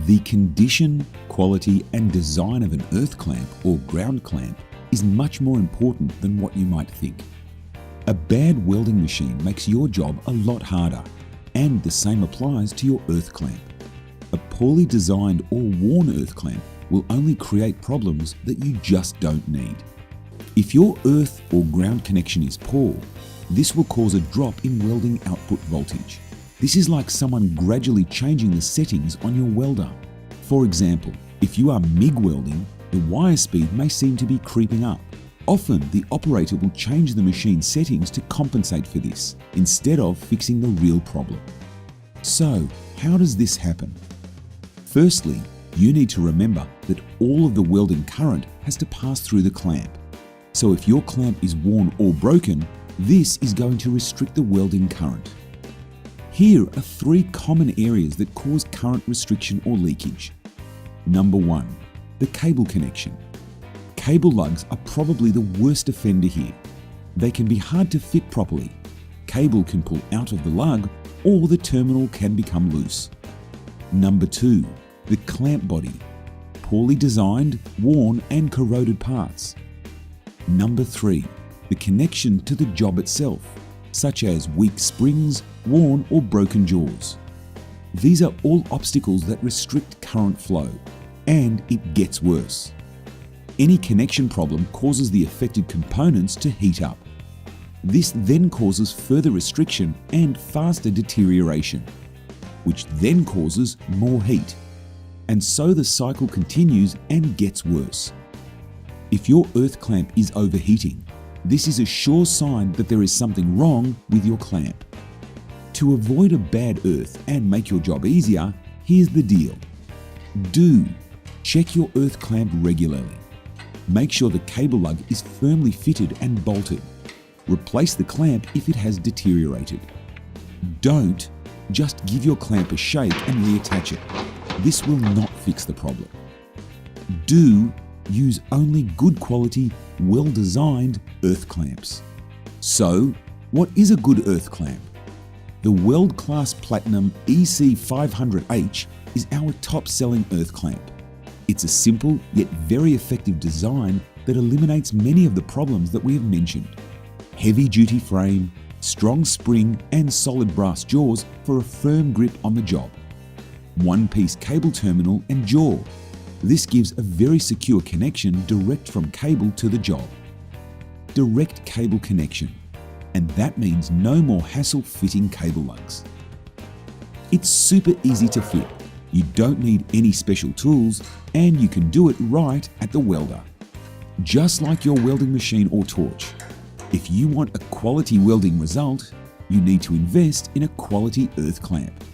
The condition, quality and design of an earth clamp or ground clamp is much more important than what you might think. A bad welding machine makes your job a lot harder, and the same applies to your earth clamp. A poorly designed or worn earth clamp will only create problems that you just don't need. If your earth or ground connection is poor, this will cause a drop in welding output voltage. This is like someone gradually changing the settings on your welder. For example, if you are MIG welding, the wire speed may seem to be creeping up. Often, the operator will change the machine settings to compensate for this, instead of fixing the real problem. So, how does this happen? Firstly, you need to remember that all of the welding current has to pass through the clamp. So if your clamp is worn or broken, this is going to restrict the welding current. Here are 3 common areas that cause current restriction or leakage. Number 1, the cable connection. Cable lugs are probably the worst offender here. They can be hard to fit properly. Cable can pull out of the lug, or the terminal can become loose. Number 2, the clamp body. Poorly designed, worn and corroded parts. Number 3, the connection to the job itself, such as weak springs, worn or broken jaws. These are all obstacles that restrict current flow, and it gets worse. Any connection problem causes the affected components to heat up. This then causes further restriction and faster deterioration, which then causes more heat. And so the cycle continues and gets worse. If your earth clamp is overheating, this is a sure sign that there is something wrong with your clamp. To avoid a bad earth and make your job easier, here's the deal. Do check your earth clamp regularly. Make sure the cable lug is firmly fitted and bolted. Replace the clamp if it has deteriorated. Don't just give your clamp a shake and reattach it. This will not fix the problem. Do use only good quality, well-designed earth clamps. So, what is a good earth clamp? The Weld Class Platinum EC500H is our top-selling earth clamp. It's a simple yet very effective design that eliminates many of the problems that we have mentioned. Heavy-duty frame, strong spring and solid brass jaws for a firm grip on the job. One-piece cable terminal and jaw. This gives a very secure connection direct from cable to the job. Direct cable connection, and that means no more hassle fitting cable lugs. It's super easy to fit. You don't need any special tools, and you can do it right at the welder. Just like your welding machine or torch. If you want a quality welding result, you need to invest in a quality earth clamp.